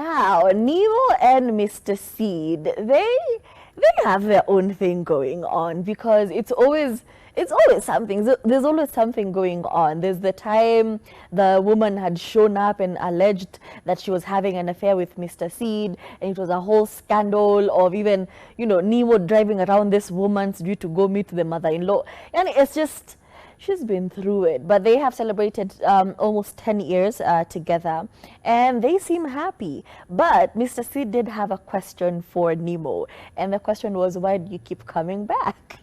Now, Nemo and Mr. Seed, they have their own thing going on because it's always something. There's always something going on. There's the time the woman had shown up and alleged that she was having an affair with Mr. Seed, and it was a whole scandal of even, Nemo driving around this woman's due to go meet the mother-in-law. And it's just, she's been through it. But they have celebrated almost 10 years together, and they seem happy. But Mr. Seed did have a question for Nemo, and the question was, why do you keep coming back?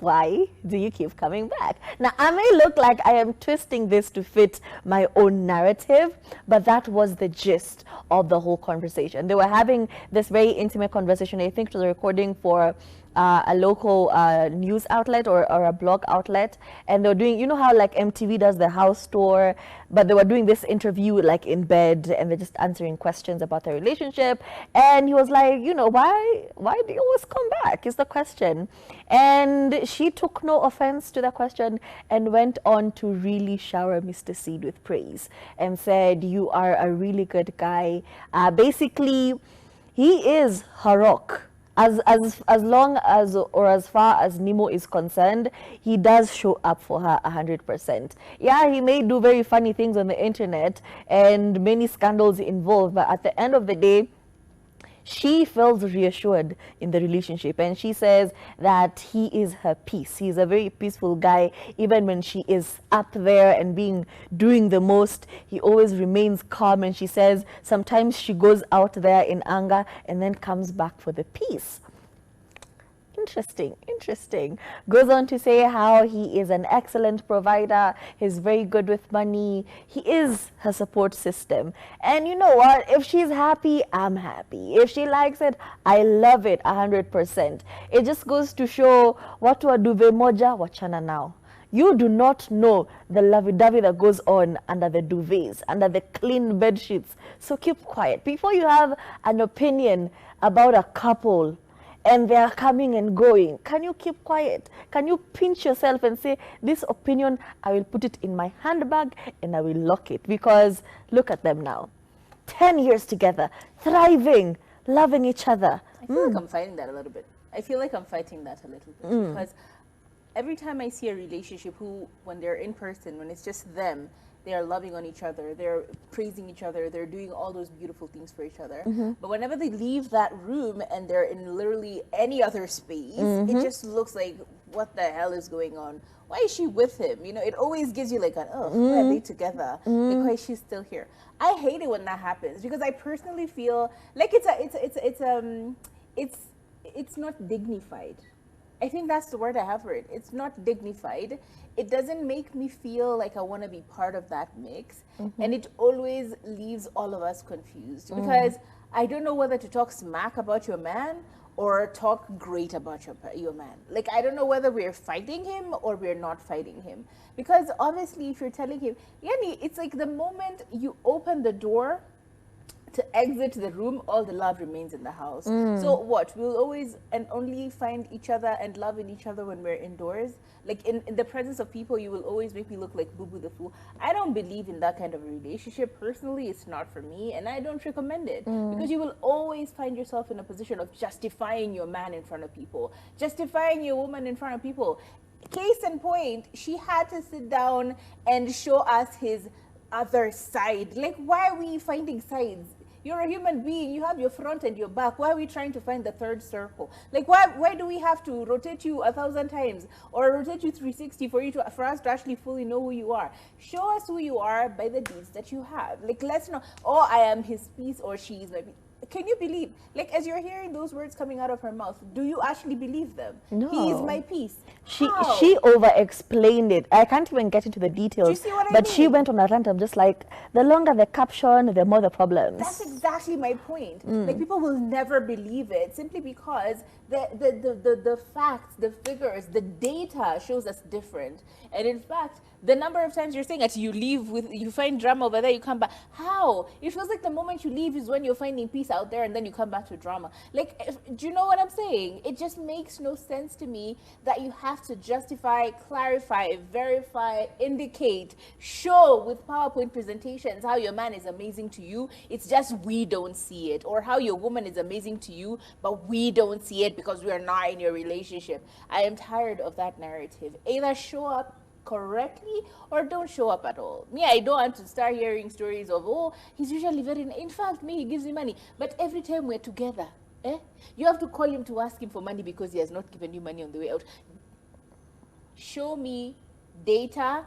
Why do you keep coming back? Now, I may look like I am twisting this to fit my own narrative, but that was the gist of the whole conversation. They were having this very intimate conversation. I think it was a recording for a local news outlet or a blog outlet, and they were doing, how like MTV does the house tour, but they were doing this interview like in bed, and they're just answering questions about their relationship. And he was like, why do you always come back is the question. And she took no offense to the question and went on to really shower Mr. Seed with praise and said, you are a really good guy. Basically, he is her rock. As long as, or as far as Nemo is concerned, he does show up for her 100%. Yeah, he may do very funny things on the internet and many scandals involved, but at the end of the day, she feels reassured in the relationship, and she says that he is her peace. He's a very peaceful guy. Even when she is up there and doing the most, he always remains calm. And she says sometimes she goes out there in anger and then comes back for the peace. Interesting. Goes on to say how he is an excellent provider. He's very good with money. He is her support system. And you know what? If she's happy, I'm happy. If she likes it, I love it 100%. It just goes to show watu wa duve moja wachana nao. You do not know the lovey-dovey that goes on under the duvets, under the clean bed sheets. So keep quiet. Before you have an opinion about a couple, and they are coming and going, can you keep quiet? Can you pinch yourself and say, this opinion, I will put it in my handbag and I will lock it? Because look at them now. 10 years together, thriving, loving each other. I feel like I'm fighting that a little bit. Because every time I see a relationship when they're in person, when it's just them, they are loving on each other, they're praising each other, they're doing all those beautiful things for each other. But whenever they leave that room and they're in literally any other space, it just looks like, what the hell is going on? Why is she with him? It always gives you like why are they together? Like, why is she still here? I hate it when that happens, because I personally feel like it's not dignified. I think that's the word I have for it. It's not dignified. It doesn't make me feel like I want to be part of that mix. And it always leaves all of us confused, because I don't know whether to talk smack about your man or talk great about your man. Like, I don't know whether we're fighting him or we're not fighting him. Because obviously, if you're telling him, Yani, it's like the moment you open the door to exit the room, all the love remains in the house. So what? We'll always and only find each other and love in each other when we're indoors. Like in the presence of people, you will always make me look like Boo Boo the Fool. I don't believe in that kind of a relationship. Personally, it's not for me, and I don't recommend it. Because you will always find yourself in a position of justifying your man in front of people, justifying your woman in front of people. Case in point, she had to sit down and show us his other side. Like, why are we finding sides? You're a human being. You have your front and your back. Why are we trying to find the third circle? Like, why do we have to rotate you 1,000 times or rotate you 360 for us to actually fully know who you are? Show us who you are by the deeds that you have. Like, let's know, oh, I am his piece or she is my piece. Can you believe, like, as you're hearing those words coming out of her mouth, do you actually believe them? No. He is my piece. She over-explained it. I can't even get into the details. Do you see what I but mean? She went on a rant. I'm just like, the longer the caption, the more the problems. That's exactly my point. Like, people will never believe it simply because the facts, the figures, the data shows us different. And in fact, the number of times you're saying that you leave you find drama over there, you come back. How? It feels like the moment you leave is when you're finding peace out there and then you come back to drama. Like, do you know what I'm saying? It just makes no sense to me that you have to justify, clarify, verify, indicate, show with PowerPoint presentations how your man is amazing to you. It's just we don't see it. Or how your woman is amazing to you, but we don't see it because we are not in your relationship. I am tired of that narrative. Either show up correctly or don't show up at all. Me, I don't want to start hearing stories of, oh, he's usually very, in fact, me, he gives me money. But every time we're together, you have to call him to ask him for money because he has not given you money on the way out. Show me data,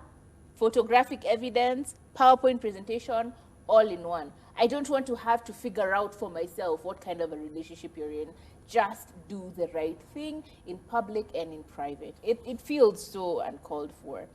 photographic evidence, PowerPoint presentation, all in one. I don't want to have to figure out for myself what kind of a relationship you're in. Just do the right thing in public and in private. It feels so uncalled for.